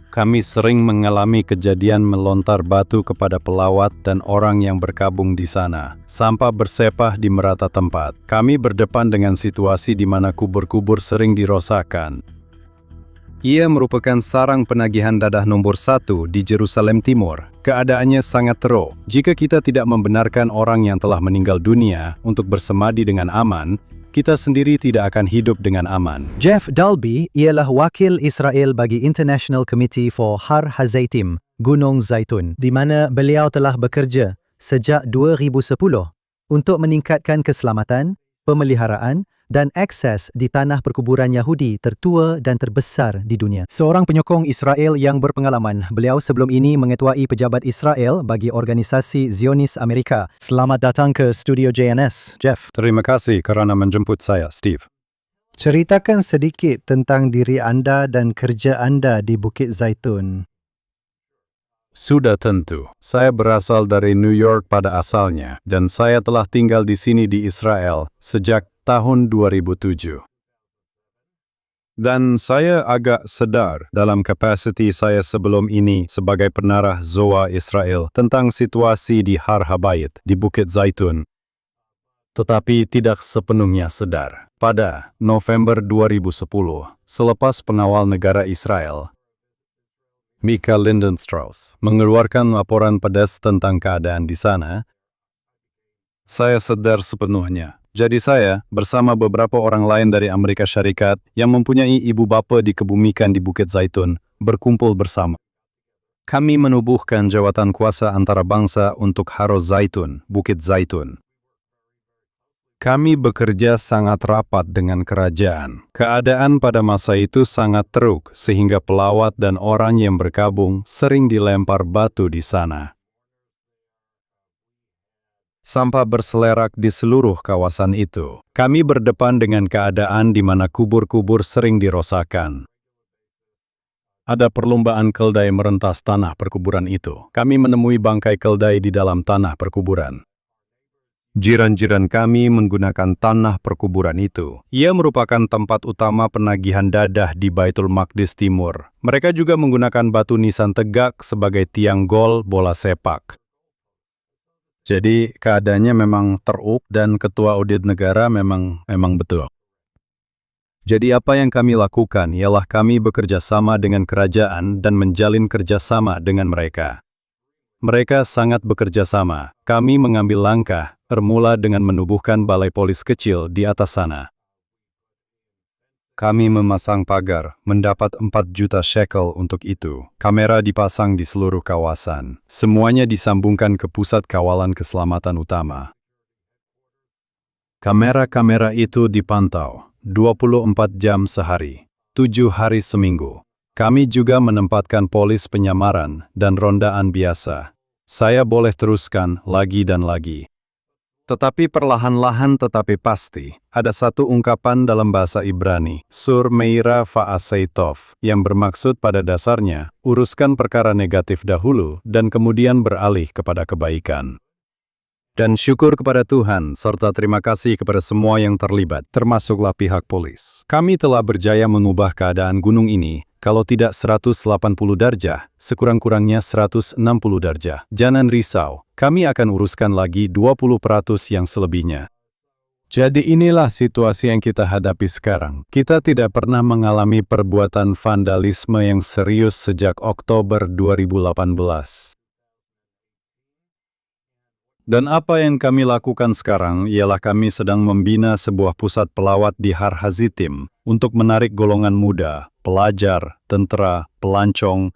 Kami sering mengalami kejadian melontar batu kepada pelawat dan orang yang berkabung di sana. Sampah bersepah di merata tempat. Kami berdepan dengan situasi di mana kubur-kubur sering dirosakkan. Ia merupakan sarang penagihan dadah nomor 1 di Yerusalem Timur. Keadaannya sangat teruk. Jika kita tidak membenarkan orang yang telah meninggal dunia untuk bersemadi dengan aman, kita sendiri tidak akan hidup dengan aman. Jeff Dalby ialah wakil Israel bagi International Committee for Har Hazaitim, Gunung Zaitun, di mana beliau telah bekerja sejak 2010 untuk meningkatkan keselamatan, pemeliharaan dan akses di tanah perkuburan Yahudi tertua dan terbesar di dunia. Seorang penyokong Israel yang berpengalaman, beliau sebelum ini mengetuai pejabat Israel bagi organisasi Zionis Amerika. Selamat datang ke studio JNS, Jeff. Terima kasih kerana menjemput saya, Steve. Ceritakan sedikit tentang diri anda dan kerja anda di Bukit Zaitun. Sudah tentu. Saya berasal dari New York pada asalnya, dan saya telah tinggal di sini di Israel sejak tahun 2007. Dan saya agak sedar dalam kapasiti saya sebelum ini sebagai penarah Zoa Israel tentang situasi di Har Habayit di Bukit Zaitun. Tetapi tidak sepenuhnya sedar. Pada November 2010, selepas pengawal negara Israel, Mika Lindenstrauss, mengeluarkan laporan pedas tentang keadaan di sana, saya sadar sepenuhnya. Jadi saya, bersama beberapa orang lain dari Amerika Syarikat yang mempunyai ibu bapa dikebumikan di Bukit Zaitun, berkumpul bersama. Kami menubuhkan jawatan kuasa antarabangsa untuk Haro Zaitun, Bukit Zaitun. Kami bekerja sangat rapat dengan kerajaan. Keadaan pada masa itu sangat teruk, sehingga pelawat dan orang yang berkabung sering dilempar batu di sana. Sampah berselerak di seluruh kawasan itu. Kami berdepan dengan keadaan di mana kubur-kubur sering dirosakkan. Ada perlombaan keldai merentas tanah perkuburan itu. Kami menemui bangkai keldai di dalam tanah perkuburan. Jiran-jiran kami menggunakan tanah perkuburan itu. Ia merupakan tempat utama penagihan dadah di Baitul Maqdis Timur. Mereka juga menggunakan batu nisan tegak sebagai tiang gol bola sepak. Jadi keadaannya memang teruk dan ketua audit negara memang betul. Jadi apa yang kami lakukan ialah kami bekerja sama dengan kerajaan dan menjalin kerjasama dengan mereka. Mereka sangat bekerja sama. Kami mengambil langkah, bermula dengan menubuhkan balai polis kecil di atas sana. Kami memasang pagar, mendapat 4 juta shekel untuk itu. Kamera dipasang di seluruh kawasan. Semuanya disambungkan ke pusat kawalan keselamatan utama. Kamera-kamera itu dipantau 24 jam sehari, 7 hari seminggu. Kami juga menempatkan polis penyamaran dan rondaan biasa. Saya boleh teruskan lagi dan lagi. Tetapi perlahan-lahan tetapi pasti, ada satu ungkapan dalam bahasa Ibrani, Sur Meira Fa'aseitov, yang bermaksud pada dasarnya, uruskan perkara negatif dahulu dan kemudian beralih kepada kebaikan. Dan syukur kepada Tuhan, serta terima kasih kepada semua yang terlibat, termasuklah pihak polis. Kami telah berjaya mengubah keadaan gunung ini, kalau tidak 180 darjah, sekurang-kurangnya 160 darjah. Jangan risau, kami akan uruskan lagi 20% yang selebihnya. Jadi inilah situasi yang kita hadapi sekarang. Kita tidak pernah mengalami perbuatan vandalisme yang serius sejak Oktober 2018. Dan apa yang kami lakukan sekarang ialah kami sedang membina sebuah pusat pelawat di Har Hazaitim untuk menarik golongan muda, pelajar, tentara, pelancong,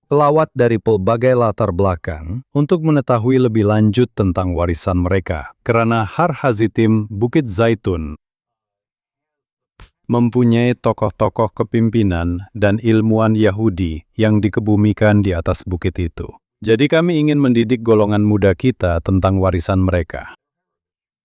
pelawat dari pelbagai latar belakang untuk mengetahui lebih lanjut tentang warisan mereka. Karena Har Hazaitim, Bukit Zaitun, mempunyai tokoh-tokoh kepimpinan dan ilmuwan Yahudi yang dikebumikan di atas bukit itu. Jadi kami ingin mendidik golongan muda kita tentang warisan mereka.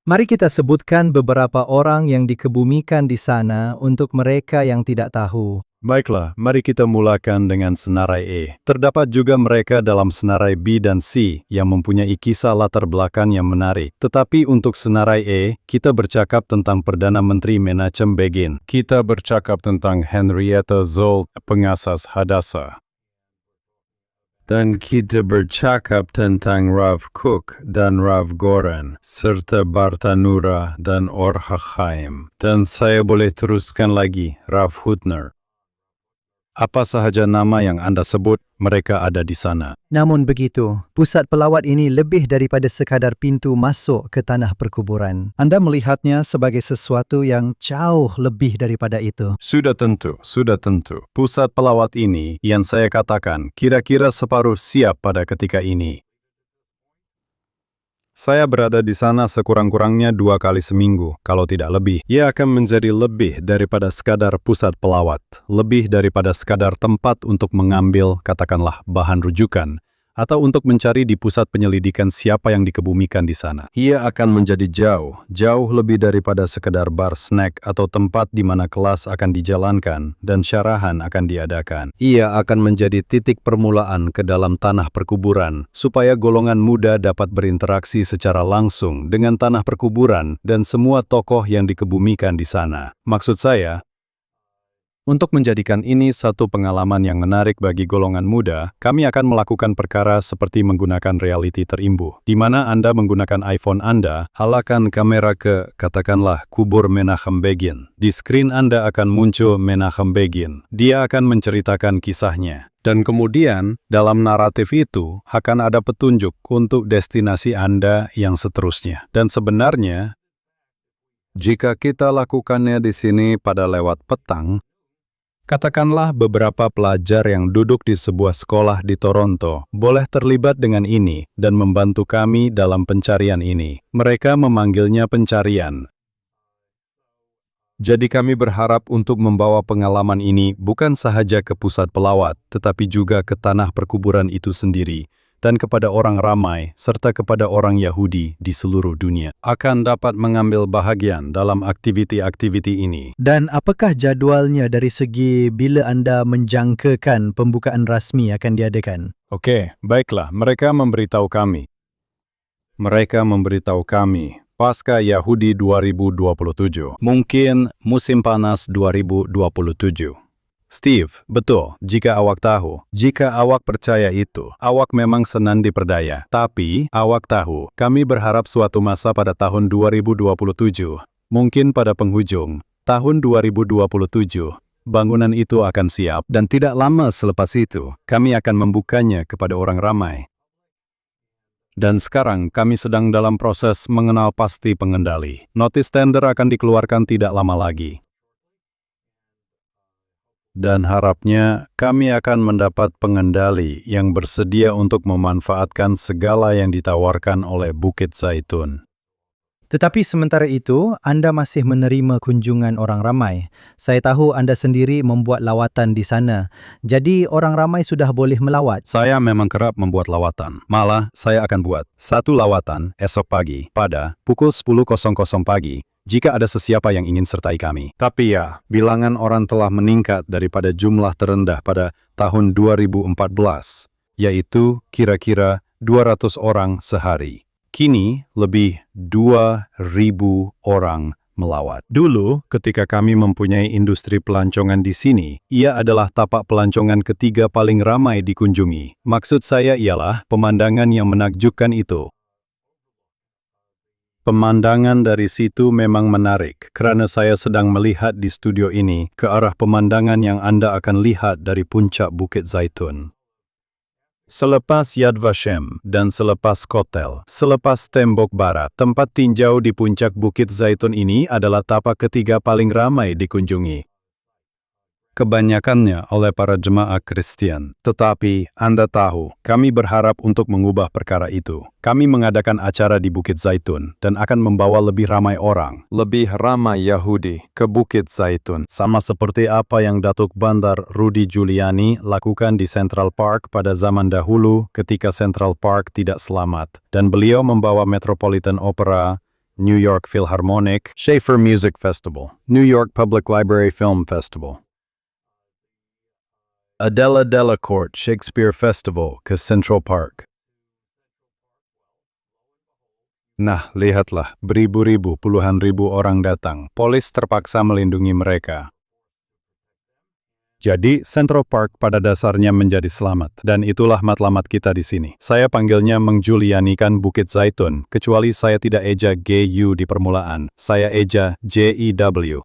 Mari kita sebutkan beberapa orang yang dikebumikan di sana untuk mereka yang tidak tahu. Baiklah, mari kita mulakan dengan senarai E. Terdapat juga mereka dalam senarai B dan C yang mempunyai kisah latar belakang yang menarik. Tetapi untuk senarai E, kita bercakap tentang Perdana Menteri Menachem Begin. Kita bercakap tentang Henrietta Szold, pengasas Hadassah. Dan kita bercakap tentang Rav Kook dan Rav Goren, serta Bartanura dan Or HaChaim. Dan saya boleh teruskan lagi, Rav Hutner. Apa sahaja nama yang Anda sebut, mereka ada di sana. Namun begitu, pusat pelawat ini lebih daripada sekadar pintu masuk ke tanah perkuburan. Anda melihatnya sebagai sesuatu yang jauh lebih daripada itu. Sudah tentu. Pusat pelawat ini, yang saya katakan, kira-kira separuh siap pada ketika ini. Saya berada di sana sekurang-kurangnya 2 kali seminggu, kalau tidak lebih. Ia akan menjadi lebih daripada sekadar pusat pelawat, lebih daripada sekadar tempat untuk mengambil, katakanlah, bahan rujukan, atau untuk mencari di pusat penyelidikan siapa yang dikebumikan di sana. Ia akan menjadi jauh lebih daripada sekedar bar snack atau tempat di mana kelas akan dijalankan dan syarahan akan diadakan. Ia akan menjadi titik permulaan ke dalam tanah perkuburan, supaya golongan muda dapat berinteraksi secara langsung dengan tanah perkuburan dan semua tokoh yang dikebumikan di sana. Maksud saya, untuk menjadikan ini satu pengalaman yang menarik bagi golongan muda, kami akan melakukan perkara seperti menggunakan reality terimbuh, di mana Anda menggunakan iPhone Anda, halakan kamera ke, katakanlah, kubur Menachem Begin. Di skrin Anda akan muncul Menachem Begin. Dia akan menceritakan kisahnya. Dan kemudian, dalam naratif itu, akan ada petunjuk untuk destinasi Anda yang seterusnya. Dan sebenarnya, jika kita lakukannya di sini pada lewat petang, katakanlah beberapa pelajar yang duduk di sebuah sekolah di Toronto boleh terlibat dengan ini dan membantu kami dalam pencarian ini. Mereka memanggilnya pencarian. Jadi kami berharap untuk membawa pengalaman ini bukan sahaja ke pusat pelawat, tetapi juga ke tanah perkuburan itu sendiri, dan kepada orang ramai, serta kepada orang Yahudi di seluruh dunia, akan dapat mengambil bahagian dalam aktiviti-aktiviti ini. Dan apakah jadualnya dari segi bila Anda menjangkakan pembukaan rasmi akan diadakan? Oke, baiklah, mereka memberitahu kami. Pasca Yahudi 2027. Mungkin musim panas 2027. Steve, betul, jika awak tahu, jika awak percaya itu, awak memang senang diperdaya. Tapi, awak tahu, kami berharap suatu masa pada tahun 2027, mungkin pada penghujung tahun 2027, bangunan itu akan siap, dan tidak lama selepas itu, kami akan membukanya kepada orang ramai. Dan sekarang kami sedang dalam proses mengenal pasti pengendali. Notis tender akan dikeluarkan tidak lama lagi. Dan harapnya kami akan mendapat pengendali yang bersedia untuk memanfaatkan segala yang ditawarkan oleh Bukit Zaitun. Tetapi sementara itu, Anda masih menerima kunjungan orang ramai. Saya tahu Anda sendiri membuat lawatan di sana. Jadi orang ramai sudah boleh melawat. Saya memang kerap membuat lawatan. Malah, saya akan buat satu lawatan esok pagi pada pukul 10.00 pagi. Jika ada sesiapa yang ingin sertai kami. Tapi ya, bilangan orang telah meningkat daripada jumlah terendah pada tahun 2014, yaitu kira-kira 200 orang sehari. Kini, lebih 2.000 orang melawat. Dulu, ketika kami mempunyai industri pelancongan di sini, ia adalah tapak pelancongan ketiga paling ramai dikunjungi. Maksud saya ialah pemandangan yang menakjubkan itu. Pemandangan dari situ memang menarik, karena saya sedang melihat di studio ini ke arah pemandangan yang Anda akan lihat dari puncak Bukit Zaitun. Selepas Yad Vashem dan selepas Kotel, selepas tembok barat, tempat tinjau di puncak Bukit Zaitun ini adalah tapak ketiga paling ramai dikunjungi. Kebanyakannya oleh para jemaah Kristen. Tetapi, Anda tahu, kami berharap untuk mengubah perkara itu. Kami mengadakan acara di Bukit Zaitun dan akan membawa lebih ramai orang, lebih ramai Yahudi ke Bukit Zaitun. Sama seperti apa yang Datuk Bandar Rudy Giuliani lakukan di Central Park pada zaman dahulu ketika Central Park tidak selamat. Dan beliau membawa Metropolitan Opera, New York Philharmonic, Schaefer Music Festival, New York Public Library Film Festival. Adela Delacorte Shakespeare Festival ke Central Park. Nah, lihatlah, beribu-ribu, puluhan ribu orang datang. Polis terpaksa melindungi mereka. Jadi, Central Park pada dasarnya menjadi selamat, dan itulah matlamat kita di sini. Saya panggilnya mengjulianikan Bukit Zaitun, kecuali saya tidak eja GU di permulaan. Saya eja JEW.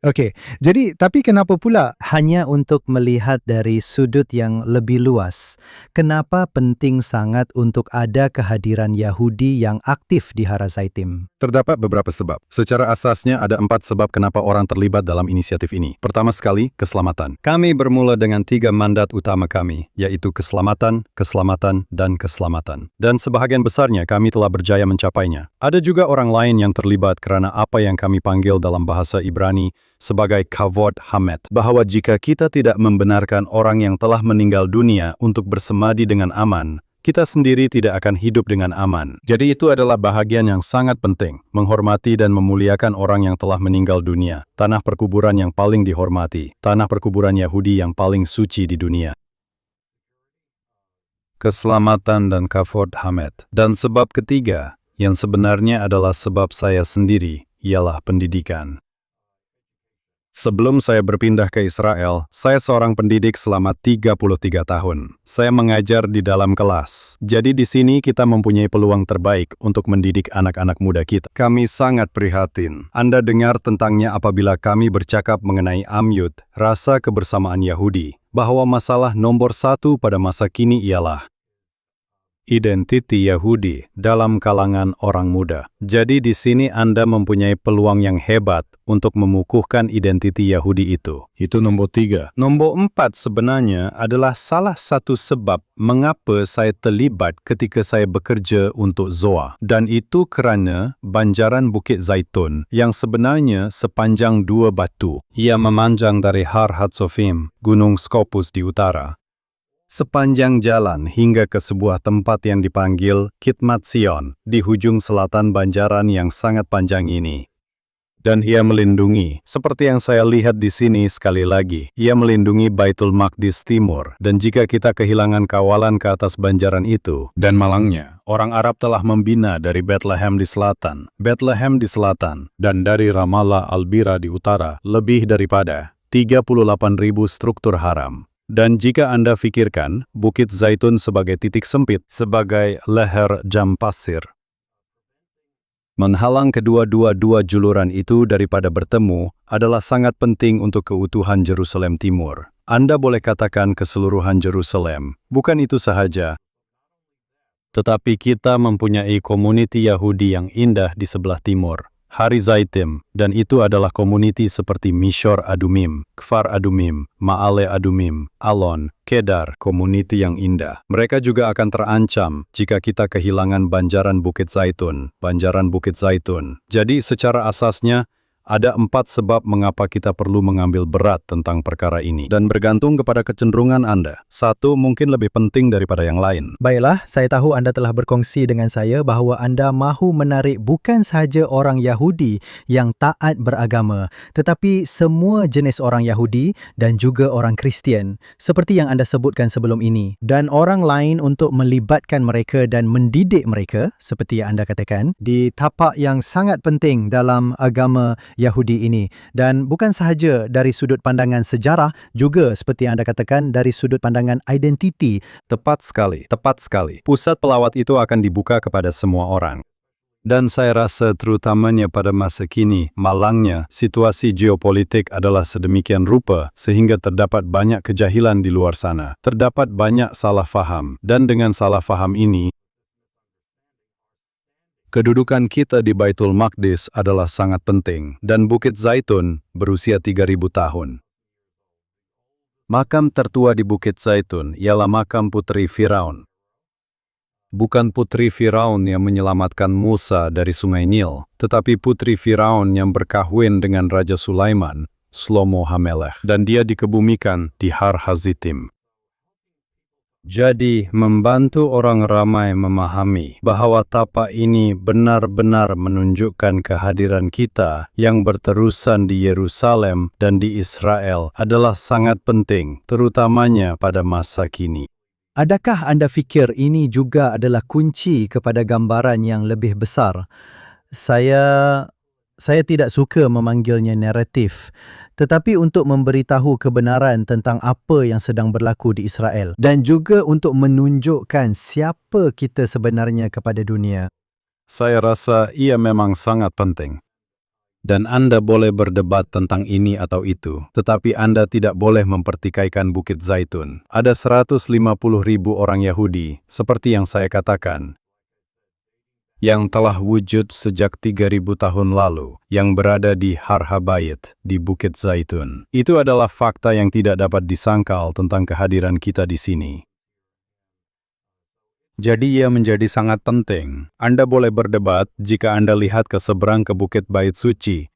Okey, jadi tapi kenapa pula hanya untuk melihat dari sudut yang lebih luas? Kenapa penting sangat untuk ada kehadiran Yahudi yang aktif di Har HaZaitim? Terdapat beberapa sebab. Secara asasnya ada 4 sebab kenapa orang terlibat dalam inisiatif ini. Pertama sekali, keselamatan. Kami bermula dengan 3 mandat utama kami, yaitu keselamatan, keselamatan, dan keselamatan. Dan sebahagian besarnya kami telah berjaya mencapainya. Ada juga orang lain yang terlibat karena apa yang kami panggil dalam bahasa Ibrani sebagai kavod hamet, bahwa jika kita tidak membenarkan orang yang telah meninggal dunia untuk bersemadi dengan aman, kita sendiri tidak akan hidup dengan aman. Jadi itu adalah bahagian yang sangat penting, menghormati dan memuliakan orang yang telah meninggal dunia, tanah perkuburan yang paling dihormati, tanah perkuburan Yahudi yang paling suci di dunia. Keselamatan dan kavod hamet. Dan sebab ketiga, yang sebenarnya adalah sebab saya sendiri, ialah pendidikan. Sebelum saya berpindah ke Israel, saya seorang pendidik selama 33 tahun. Saya mengajar di dalam kelas. Jadi di sini kita mempunyai peluang terbaik untuk mendidik anak-anak muda kita. Kami sangat prihatin. Anda dengar tentangnya apabila kami bercakap mengenai Amyud, rasa kebersamaan Yahudi, bahwa masalah nomor 1 pada masa kini ialah identiti Yahudi dalam kalangan orang muda. Jadi di sini Anda mempunyai peluang yang hebat untuk mengukuhkan identiti Yahudi itu. Itu nomor 3. Nomor 4 sebenarnya adalah salah satu sebab mengapa saya terlibat ketika saya bekerja untuk Zohar. Dan itu kerana banjaran Bukit Zaitun yang sebenarnya sepanjang 2 batu. Ia memanjang dari Har Hatzofim, Gunung Scopus di utara, sepanjang jalan hingga ke sebuah tempat yang dipanggil Khidmat Sion di hujung selatan banjaran yang sangat panjang ini. Dan ia melindungi, seperti yang saya lihat di sini sekali lagi, ia melindungi Baitul Maqdis Timur. Dan jika kita kehilangan kawalan ke atas banjaran itu, dan malangnya, orang Arab telah membina dari Bethlehem di selatan, dan dari Ramallah Al-Bira di utara, lebih daripada 38.000 struktur haram. Dan jika Anda pikirkan Bukit Zaitun sebagai titik sempit, sebagai leher jam pasir, menghalang kedua-dua juluran itu daripada bertemu adalah sangat penting untuk keutuhan Yerusalem Timur. Anda boleh katakan keseluruhan Yerusalem. Bukan itu sahaja, tetapi kita mempunyai komuniti Yahudi yang indah di sebelah timur, Har HaZaitim, dan itu adalah komuniti seperti Mishor Adumim, Kfar Adumim, Ma'ale Adumim, Alon, Kedar, komuniti yang indah. Mereka juga akan terancam jika kita kehilangan banjaran Bukit Zaitun. Jadi secara asasnya, ada 4 sebab mengapa kita perlu mengambil berat tentang perkara ini, dan bergantung kepada kecenderungan Anda. Satu mungkin lebih penting daripada yang lain. Baiklah, saya tahu anda telah berkongsi dengan saya bahawa anda mahu menarik bukan sahaja orang Yahudi yang taat beragama, tetapi semua jenis orang Yahudi dan juga orang Kristian, seperti yang anda sebutkan sebelum ini, dan orang lain untuk melibatkan mereka dan mendidik mereka, seperti yang anda katakan, di tapak yang sangat penting dalam agama Yahudi ini. Dan bukan sahaja dari sudut pandangan sejarah, juga seperti yang anda katakan dari sudut pandangan identiti. Tepat sekali. Pusat pelawat itu akan dibuka kepada semua orang. Dan saya rasa terutamanya pada masa kini, malangnya situasi geopolitik adalah sedemikian rupa sehingga terdapat banyak kejahilan di luar sana. Terdapat banyak salah faham, dan dengan salah faham ini, kedudukan kita di Baitul Maqdis adalah sangat penting, dan Bukit Zaitun berusia 3.000 tahun. Makam tertua di Bukit Zaitun ialah makam Putri Firaun. Bukan Putri Firaun yang menyelamatkan Musa dari Sungai Nil, tetapi Putri Firaun yang berkahwin dengan Raja Sulaiman, Shlomo HaMelech, dan dia dikebumikan di Har HaZaitim. Jadi, membantu orang ramai memahami bahwa tapak ini benar-benar menunjukkan kehadiran kita yang berterusan di Yerusalem dan di Israel adalah sangat penting, terutamanya pada masa kini. Adakah anda fikir ini juga adalah kunci kepada gambaran yang lebih besar? Saya tidak suka memanggilnya naratif, tetapi untuk memberitahu kebenaran tentang apa yang sedang berlaku di Israel dan juga untuk menunjukkan siapa kita sebenarnya kepada dunia. Saya rasa ia memang sangat penting. Dan Anda boleh berdebat tentang ini atau itu, tetapi Anda tidak boleh mempertikaikan Bukit Zaitun. Ada 150.000 orang Yahudi, seperti yang saya katakan, yang telah wujud sejak 3.000 tahun lalu, yang berada di Har Habayit, di Bukit Zaitun. Itu adalah fakta yang tidak dapat disangkal tentang kehadiran kita di sini. Jadi ia menjadi sangat penting. Anda boleh berdebat jika Anda lihat ke seberang ke Bukit Bait Suci.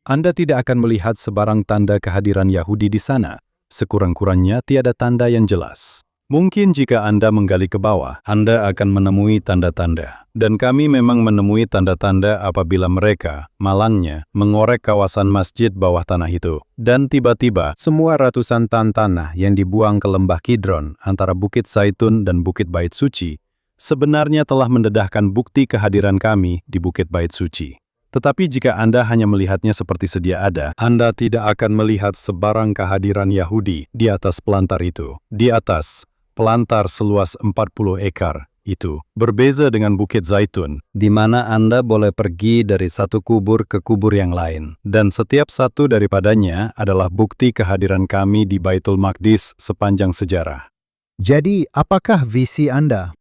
Anda tidak akan melihat sebarang tanda kehadiran Yahudi di sana. Sekurang-kurangnya tiada tanda yang jelas. Mungkin jika Anda menggali ke bawah, Anda akan menemui tanda-tanda. Dan kami memang menemui tanda-tanda apabila mereka, malangnya, mengorek kawasan masjid bawah tanah itu. Dan tiba-tiba, semua ratusan tan tanah yang dibuang ke lembah Kidron antara Bukit Zaitun dan Bukit Bait Suci, sebenarnya telah mendedahkan bukti kehadiran kami di Bukit Bait Suci. Tetapi jika Anda hanya melihatnya seperti sedia ada, Anda tidak akan melihat sebarang kehadiran Yahudi di atas pelantar itu. Di atas pelantar seluas 40 ekar itu, berbeza dengan Bukit Zaitun, di mana Anda boleh pergi dari satu kubur ke kubur yang lain. Dan setiap satu daripadanya adalah bukti kehadiran kami di Baitul Maqdis sepanjang sejarah. Jadi, apakah visi Anda?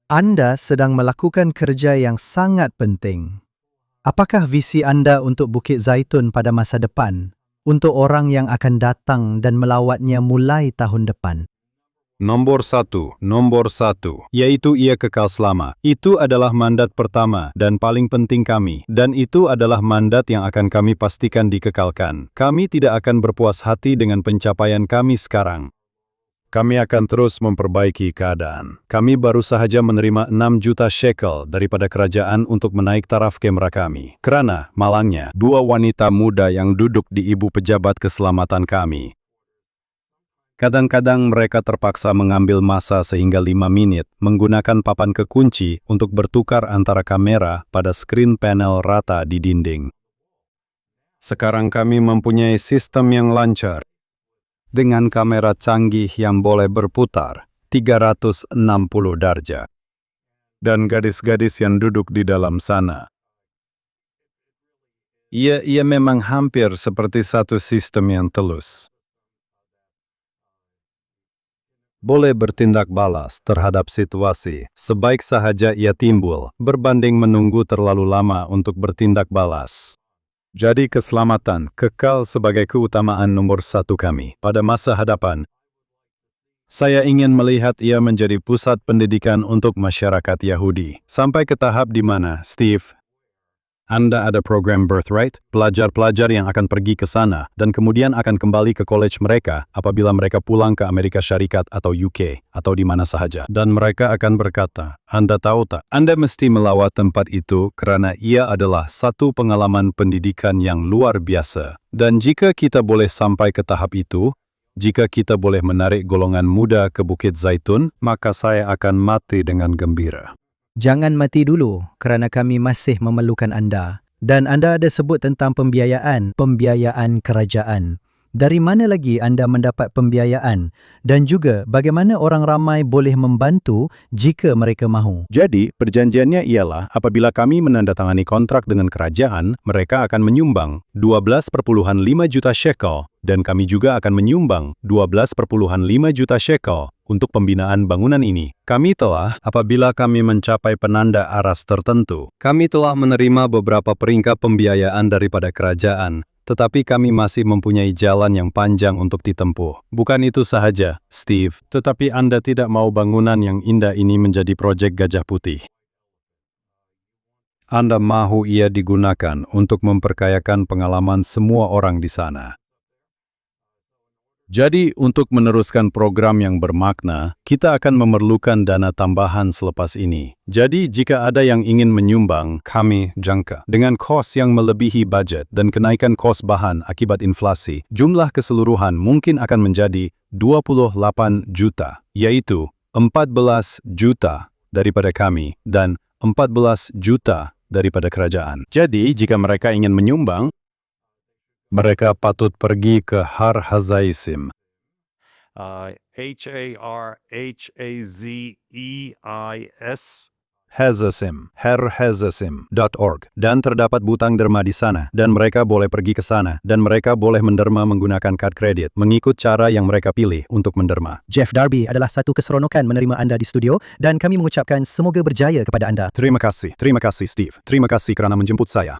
Anda sedang melakukan kerja yang sangat penting. Apakah visi Anda untuk Bukit Zaitun pada masa depan, untuk orang yang akan datang dan melawatnya mulai tahun depan? Nomor satu, yaitu ia kekal selama. Itu adalah mandat pertama dan paling penting kami, dan itu adalah mandat yang akan kami pastikan dikekalkan. Kami tidak akan berpuas hati dengan pencapaian kami sekarang. Kami akan terus memperbaiki keadaan. Kami baru sahaja menerima 6 juta shekel daripada kerajaan untuk menaik taraf kamera kami. Kerana, malangnya, 2 wanita muda yang duduk di ibu pejabat keselamatan kami. Kadang-kadang mereka terpaksa mengambil masa sehingga 5 menit menggunakan papan kekunci untuk bertukar antara kamera pada screen panel rata di dinding. Sekarang kami mempunyai sistem yang lancar, dengan kamera canggih yang boleh berputar 360 darjah. Dan gadis-gadis yang duduk di dalam sana. Ia memang hampir seperti satu sistem yang telus. Boleh bertindak balas terhadap situasi, sebaik sahaja ia timbul, berbanding menunggu terlalu lama untuk bertindak balas. Jadi keselamatan kekal sebagai keutamaan nomor 1 kami pada masa hadapan. Saya ingin melihat ia menjadi pusat pendidikan untuk masyarakat Yahudi. Sampai ke tahap di mana, Steve, Anda ada program Birthright, pelajar-pelajar yang akan pergi ke sana dan kemudian akan kembali ke college mereka apabila mereka pulang ke Amerika Syarikat atau UK atau di mana sahaja. Dan mereka akan berkata, Anda tahu tak, Anda mesti melawat tempat itu kerana ia adalah satu pengalaman pendidikan yang luar biasa. Dan jika kita boleh sampai ke tahap itu, jika kita boleh menarik golongan muda ke Bukit Zaitun, maka saya akan mati dengan gembira. Jangan mati dulu kerana kami masih memerlukan anda. Dan anda ada sebut tentang pembiayaan kerajaan. Dari mana lagi anda mendapat pembiayaan? Dan juga bagaimana orang ramai boleh membantu jika mereka mahu? Jadi, perjanjiannya ialah apabila kami menandatangani kontrak dengan kerajaan, mereka akan menyumbang 12,5 juta shekel dan kami juga akan menyumbang 12,5 juta shekel untuk pembinaan bangunan ini. Apabila kami mencapai penanda aras tertentu, kami telah menerima beberapa peringkat pembiayaan daripada kerajaan, tetapi kami masih mempunyai jalan yang panjang untuk ditempuh. Bukan itu sahaja, Steve, tetapi Anda tidak mau bangunan yang indah ini menjadi proyek Gajah Putih. Anda mahu ia digunakan untuk memperkayakan pengalaman semua orang di sana. Jadi, untuk meneruskan program yang bermakna, kita akan memerlukan dana tambahan selepas ini. Jadi, jika ada yang ingin menyumbang, kami jangka dengan kos yang melebihi budget dan kenaikan kos bahan akibat inflasi, jumlah keseluruhan mungkin akan menjadi 28 juta, yaitu 14 juta daripada kami dan 14 juta daripada kerajaan. Jadi, jika mereka ingin menyumbang, mereka patut pergi ke Har Hazaim. HARHAZEIS Hazasim, herhazasim.org, dan terdapat butang derma di sana, dan mereka boleh pergi ke sana, dan mereka boleh menderma menggunakan kad kredit, mengikut cara yang mereka pilih untuk menderma. Jeff Darby, adalah satu keseronokan menerima anda di studio dan kami mengucapkan semoga berjaya kepada anda. Terima kasih Steve. Terima kasih kerana menjemput saya.